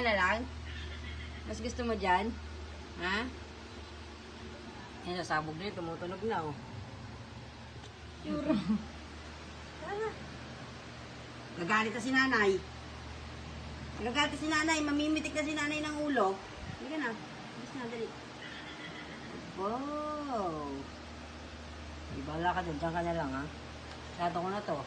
Ganyan na lang? Mas gusto mo dyan? Ha? Yan, nasabog na yun. Tumutunog na, oh. Yuro. Gagalit na si nanay. Gagalit na si nanay. Mamimitik na si nanay ng ulo. Hindi ka na. Basta na, dali. Wow. Ibala ka dyan. Diyan ka na lang, ha? Shadow ko na to.